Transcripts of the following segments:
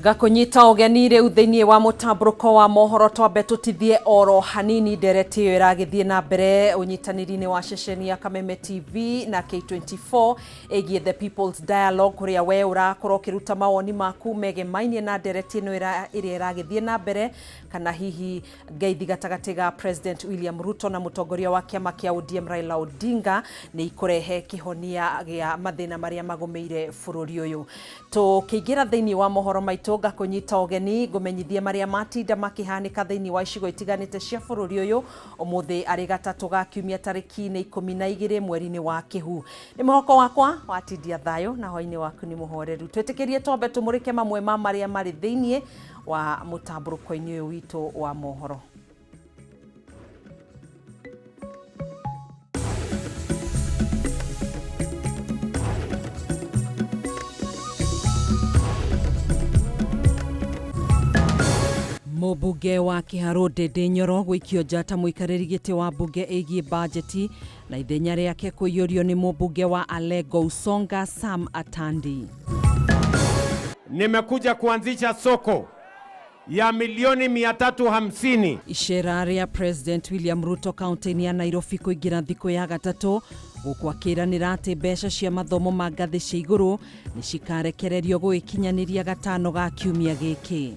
Gakunyita ugeni riu thiini wa mutamburuko wa mohoro twambe tutithie oro hanini ndereti iyo iragithie na mbere unyitaniri-ini wa ceceni ya Kameme TV na K24 egie the People's Dialogue kuria we urakorwo kiruta mawoni maku megemainie na ndereti ino iria iragithie na mbere kana hihi ngeithi gatagati ga President William Ruto na mutongoria wa kiama kia ODM Raila Odinga ni ikurehe kihonia gia mathina maria magomeire bururi uyu tukiingira thiini wa mohoro maitu gakunyita ugeni ngumenyithie maria matinda makihanika thiini wa icigo itiganite cia bururi uyu umuthi ari gatatu ga kiumia tariki 12 mweri-ini wa Kihu ni muhoko wakwa watindia thayo na hoini waku ni muhoreru twitikirie twambe tumurike mamwe ma maria mari thiini wa mutamburuko-ini uyu witu wa mohoro. Mubunge wa Kiharu Ndindi Nyoro gwikio njata muikariri giti wa bunge egie bajeti na ithenya riake kuiyurio ni mubunge wa Alego Usonga Sam Atandi. Nimekuja kuanzisha soko ya milioni 350. Ishera ria President William Ruto kaunti ya Nairobi kuingira thiku ya gatatu gukwakiranira ati mbeca cia mathomo ma ngathi cia iguru ni cikarekererio gwikinyaniria gatano ga kiumia giki.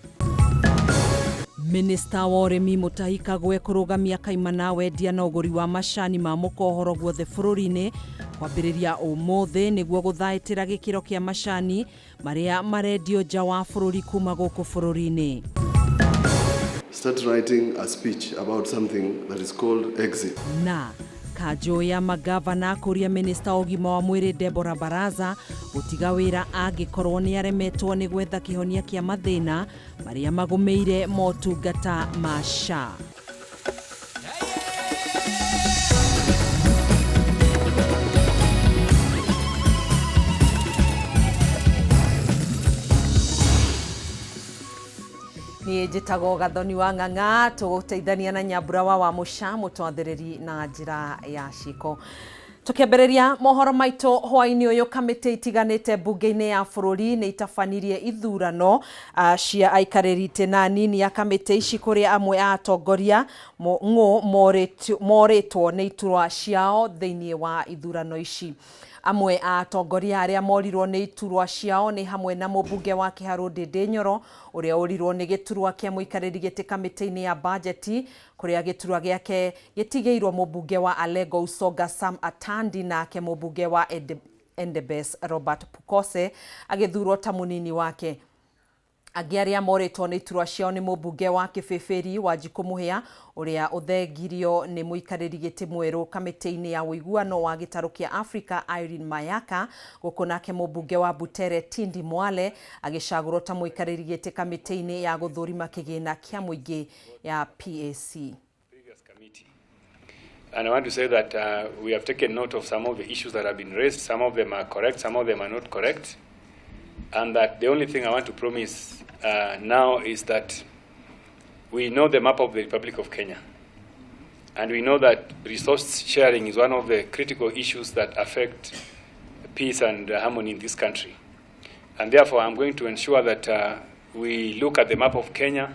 Minister wa urimi Mutahi Kagwe kurugamia kaimana wendia na uguri wa macani ma mukohoro guothe bururi-ini kwambiriria umuthi niguo guthaitira gikiro kia macani maria marendio nja wa bururi kuma guku bururi-ini. Start writing a speech about something that is called exit. Na kanjo ya magavana kuria minister ogima wa mwiri Deborah Baraza gutiga wira angikorwo ni aremetwo ni gwetha kihonia kia mathina maria magumeire motungata ma SHA. Ni jitago gathoni wa ng'ang'a tuguteithania na Nyambura wa Musha mutwathiriri na njira ya ciko. Tukiambiriria mohoro maitu hwaini uyu kamiti itiganite bunge-ini ya bururi ni itabanirie ithurano cia aikariri tena nini ya kamiti ici kuria amwe a atongoria moritwo ni iturwa ciao thiini wa ithurano ici. Amwe a atongoria aria morirwo ni iturwa ciao ni hamwe na mubunge wa Kiharu Ndindi Nyoro uria urirwo ni giturwa kia muikariri giti kamiti-ini ya bajeti kuria giturwa giake gitigeirwo mubunge wa Alego Usonga Sam Atandi na ke mubunge wa Endebess Robert Pukose agithurwo ta munini wake. Agiaria moritwo ni iturwa ciao ni mubunge wa Kibibiri wa Jikumuhia uria uthengirio ni muikariri giti mweru kamiti-ini ya uiguano wa gitaru kia Africa Irene Mayaka gukunake mubunge wa Butere Tindi Mwale agicagurwo ta muikariri giti kamiti-ini ya guthurima kigina kia muingi ya PAC. And I want to say that we have taken note of some of the issues that have been raised. Some of them are correct, some of them are not correct. And that the only thing I want to promise now is that we know the map of the Republic of Kenya. And we know that resource sharing is one of the critical issues that affect peace and harmony in this country. And therefore, I'm going to ensure that we look at the map of Kenya,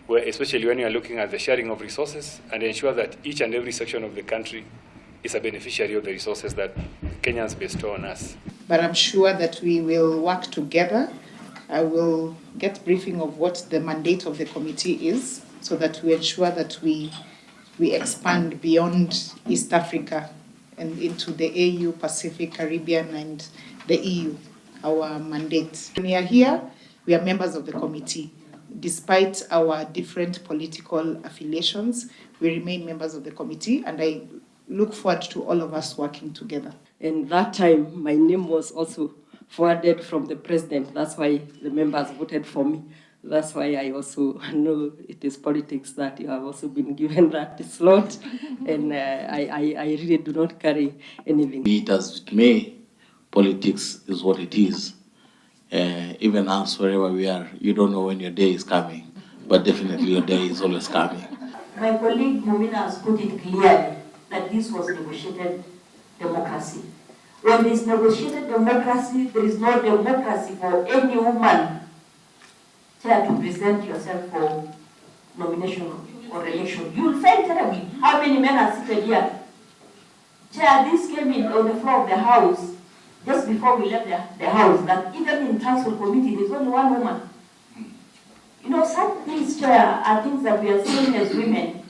where, especially when you are looking at the sharing of resources, and ensure that each and every section of the country is a beneficiary of the resources that Kenyans bestow on us. But I'm sure that we will work together. I will get briefing of what the mandate of the committee is so that we ensure that we expand beyond East Africa and into the AU, Pacific, Caribbean, and the EU, our mandate. When we are here, we are members of the committee. Despite our different political affiliations, we remain members of the committee, and I look forward to all of us working together. And that time, my name was also forwarded from the president. That's why the members voted for me. That's why I also know it is politics that you have also been given that slot. And I really do not carry anything. Be it as it may, politics is what it is. Even us, wherever we are, you don't know when your day is coming. But definitely your day is always coming. My colleague Momina has put it clearly that this was negotiated democracy. When there is negotiated democracy, there is no democracy for any woman Chair, to present yourself for nomination or election. You will fail terribly. How many men are seated here? Chair, this came in on the floor of the House just before we left the House, that even in Council Committee, there's only one woman. You know, some things, Chair, are things that we are saying as women.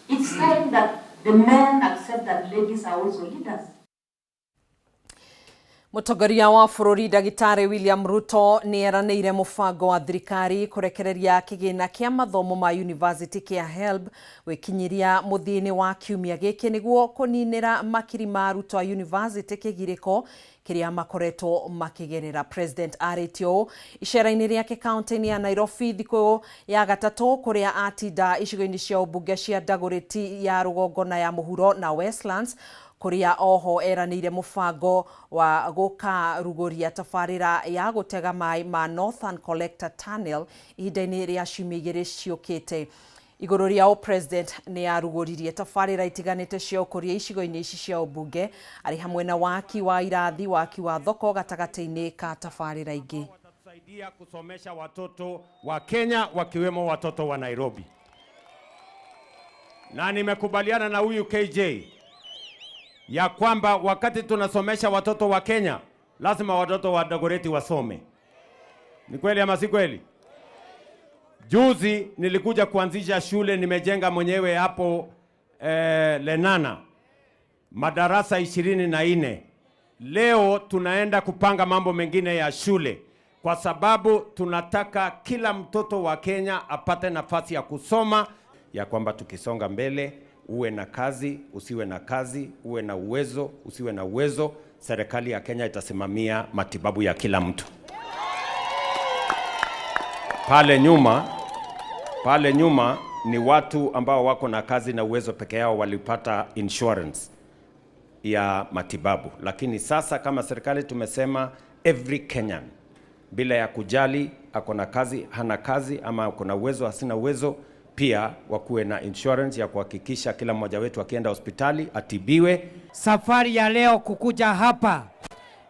It's time that the men accept that ladies are also leaders. Mũtongoria wa bũrũri Ndagĩtarĩ William Ruto nĩ eranĩire mũbango wa thirikari kũrekereria kĩgĩna kĩa mathomo ma university kĩa HELB gwĩkinyiria mũthia-inĩ wa kiumia gĩkĩ nĩguo kũninĩra makiri ma arutwo a university kĩgirĩko kĩrĩa makoretwo makĩgerera. President arĩtie ũũ icera-inĩ rĩake kaunti-inĩ ya Nairobi thikũ ya gatatũ kũrĩa atinda icigo-inĩ cia ũmbunge cia Dagoretti ya rũgongo na ya mũhuro na Westlands, kuria oho eranĩire mũbango wa gũkarugũria tabarĩra ya gũtega maĩ ma Northern Collector Tunnel ihinda-inĩ rĩa ciumia igĩrĩ ciũkĩte. Igũrũ rĩao President nĩ arugũririe tabarĩra itiganĩte cia ũkũria icigo-inĩ ici cia ũmbunge arĩ hamwe na waki wa irathi, waki wa thoko gatagatĩ-inĩ ka tabarĩra ingĩ. Watatusaidia kusomesha watoto wa Kenya wakiwemo watoto wa Nairobi. Na nimekubaliana na huyu KJ ya kwamba wakati tunasomesha watoto wa Kenya, lazima watoto wa Dagoretti wasome. Ni kweli ama si kweli? Juzi nilikuja kuanzisha shule, nimejenga mwenyewe hapo Lenana, madarasa 24. Leo tunaenda kupanga mambo mengine ya shule, kwa sababu tunataka kila mtoto wa Kenya apate nafasi ya kusoma, ya kwamba tukisonga mbele, uwe na kazi, usiwe na kazi, uwe na uwezo, usiwe na uwezo, serikali ya Kenya itasimamia matibabu ya kila mtu. Pale nyuma ni watu ambao wako na kazi na uwezo peke yao walipata insurance ya matibabu. Lakini sasa kama serikali tumesema every Kenyan, bila ya kujali ako na kazi, hana kazi, ama ako na uwezo, hasina uwezo, pia wakuwe na insurance ya kuhakikisha kila mmoja wetu akienda hospitali atibiwe. Safari ya leo kukuja hapa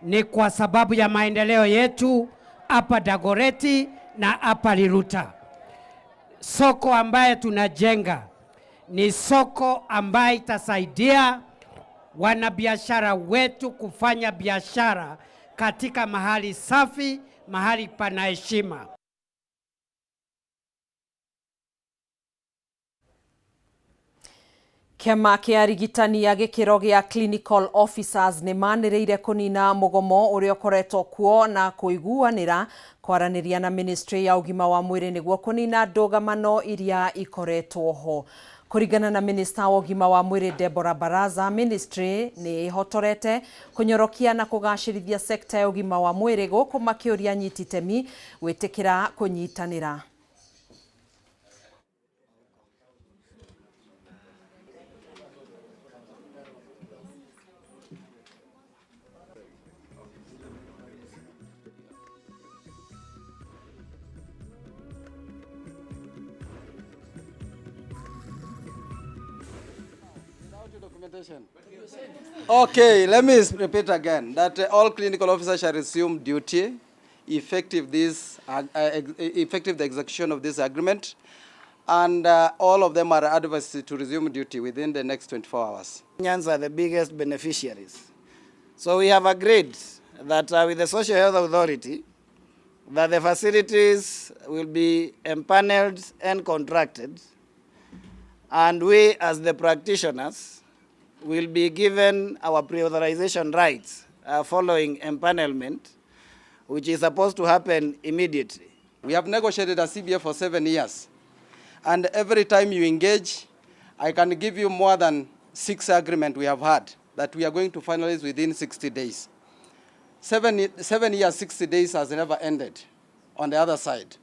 ni kwa sababu ya maendeleo yetu hapa Dagoretti na hapa Liruta. Soko ambaye tunajenga ni soko ambaye itasaidia wanabiashara wetu kufanya biashara katika mahali safi, mahali pana heshima. Kĩama kĩa arigitani a gĩkĩro gĩa clinical officers nĩ manĩrĩire kũnina mũgomo ũrĩa ũkoretwo kuo na kũiguanĩra kwaranĩria na ministry ya ũgima wa mwĩrĩ nĩguo kũnina ndũgamano iria ikoretwo ho. Kũringana na minister wa ũgima wa mwĩrĩ Deborah Baraza, ministry nĩ ĩhotorete kũnyorokia na kũgacĩrithia sekta ya ũgima wa mwĩrĩ gũkũ makĩũria anyiti itemi gwĩtĩkĩra kũnyitanĩra. Okay, let me repeat again that all clinical officers shall resume duty effective the execution of this agreement, and all of them are advised to resume duty within the next 24 hours. Kenyans are the biggest beneficiaries. So we have agreed that with the Social Health Authority, that the facilities will be empaneled and contracted, and we as the practitioners will be given our pre-authorization rights following empanelment, which is supposed to happen immediately. We have negotiated a CBA for 7 years, and every time you engage, I can give you more than 6 agreements we have had that we are going to finalize within 60 days. 7 years, 60 days has never ended on the other side.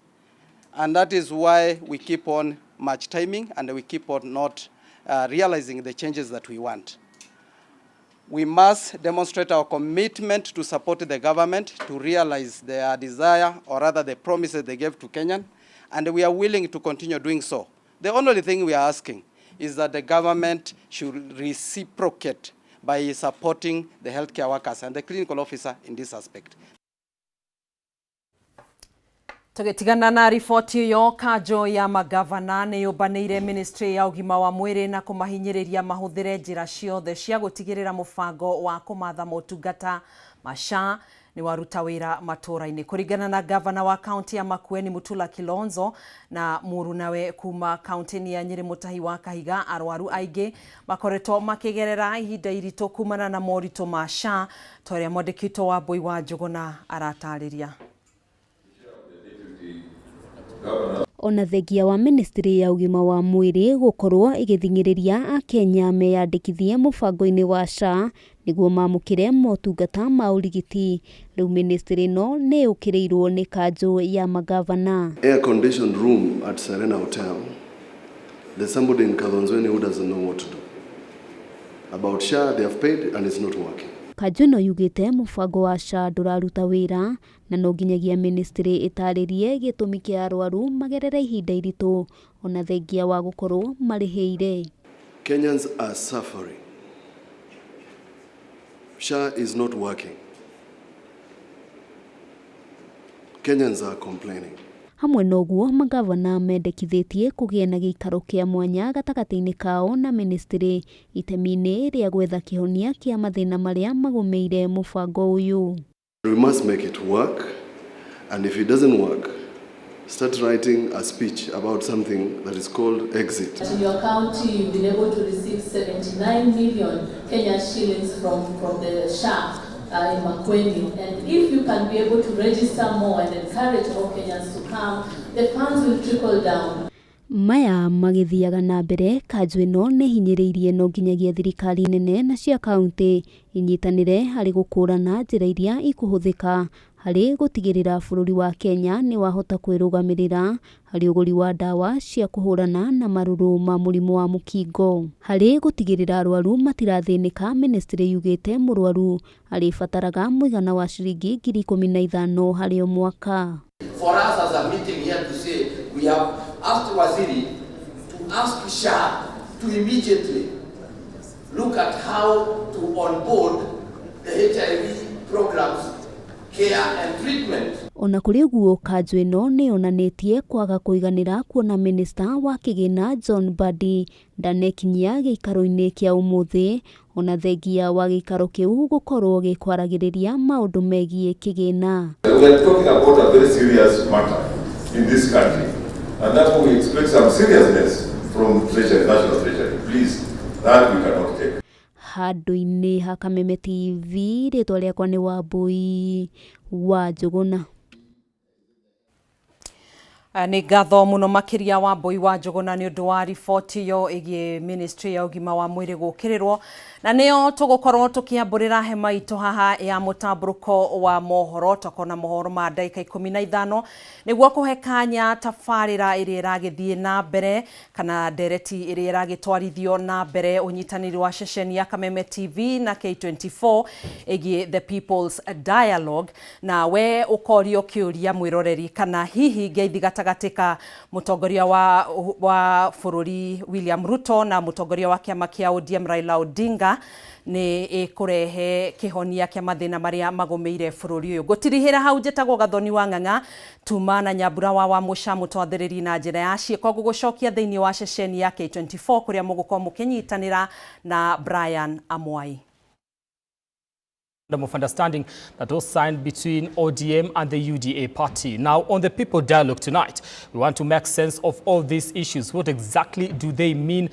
And that is why we keep on much timing, and we keep on not realizing the changes that we want. We must demonstrate our commitment to support the government to realize their desire, or rather the promises they gave to Kenyan, and we are willing to continue doing so. The only thing we are asking is that the government should reciprocate by supporting the healthcare workers and the clinical officer in this aspect. Tugitigana na riboti iyo, kanjo ya magavana ni yumbanire ministry ya ugima wa mwiri na kumahinyiriria mahuthire njira ciothe cia gutigirira mubango wa kumatha motungata masha ni waruta wira matura-ini. Kuringana na gavana wa kaunti ya Makueni Mutula Kilonzo na muru nawe kuma kaunti ya Nyeri Mutahi wa Kahiga, arwaru aingi makoretwo makigerera ihinda iritu kumana na morito masha toria mwandikitwo wa Boi wa Njuguna aratariria. Ona thengia wa ministry ya ugima wa mwiri gukorwo igithingiriria akenya meyandikithie mubango-ini wa SHA niguo mamukire motungata ma urigiti. Riu ministry no ni ukireirwo ni kanjo ya magavana. Air conditioned room at Serena Hotel. There's somebody in Kadhonzweni who doesn't know what to do. About SHA, they have paid and it's not working. Kanjo no yugite mubango wa SHA nduraruta wira na no nginyagia ministry itaririe gitumi kia arwaru magerera ihinda iritu ona thengia wa gukorwo mariheire. Kenyans are suffering. SHA is not working. Kenyans are complaining. Hamwe noguo magavana mendekithitie kugie na giikaro kia mwanya gatagati-ini kao na ministry itemi-ini ria gwetha kihonia kia mathina maria magumeire mubango uyu. We must make it work, and if it doesn't work, start writing a speech about something that is called exit. In your county, you've been able to receive 79 million Kenya shillings from the SHA in Makueni. And if you can be able to register more and encourage more Kenyans to come, the funds will trickle down. Maya magithiaga na mbere, kanjo ino ni hinyiriirie no nginyagia thirikari nene na cia kaunti inyitanire hari gukurana njira iria ikuhuthika hari gutigirira bururi wa Kenya ni wahota kwirugamirira hari uguri wa dawa cia kuhurana na maruru ma murimu wa mukingo. Hari gutigirira arwaru matirathinika, ministry yugite murwaru aribataraga muigana wa ciringi 15,000 hari o mwaka. For us as a meeting here to say, we have asked Waziri to ask SHA to immediately look at how to onboard the HIV programs, care and treatment. Ona kuri uguo kanjo ino ni onanitie kwaga kuiganira kuona minister wa kigina John Badi ndanekinyia giikaro-ini kia umuthi ona thengia wa giikaro kiu gukorwo gikwaragiriria maundu megie kigina. We are talking about a very serious matter in this country, and that's why we expect some seriousness from Treasury, National Treasury. Please, that we cannot take. Handu-ini ha Kameme TV, ritwa riakwa ni wa Boi wa Njuguna. Ni ngatho muno makiria wa Boi wa Njuguna ni undu wa riboti yo igie ministry ya ugima wa mwiri gukirirwo na nio tugukorwo tukiamburira hema itu haha ya mutamburuko wa mohoro tokona mohoro ma dakika 15 niguo kuhe kanya tafarira iria iragithie na mbere kana ndereti iria iragitwarithio na mbere unyitaniri wa ceceni ya Kameme TV na K24 igie the People's Dialogue na we ukorio kiuria mwiroreri kana hihi ngeithi gatagatika mutongoria wa bururi William Ruto na mutongoria wa kiama kia ODM Raila Odinga ni ikurehe kihonia kia mathina maria magumeire bururi uyu. Gutirihira hau njitagwo Gathoni wa Ng'ang'a tuma na Nyambura wa Musha mutwathiriri na njira ya ciiko gugucokia thiini wa ceceni ya K24 kuria mugukorwo mukinyitanira na Brian Amwai. Of understanding that was signed between ODM and the UDA party. Now, on the People Dialogue tonight, we want to make sense of all these issues. What exactly do they mean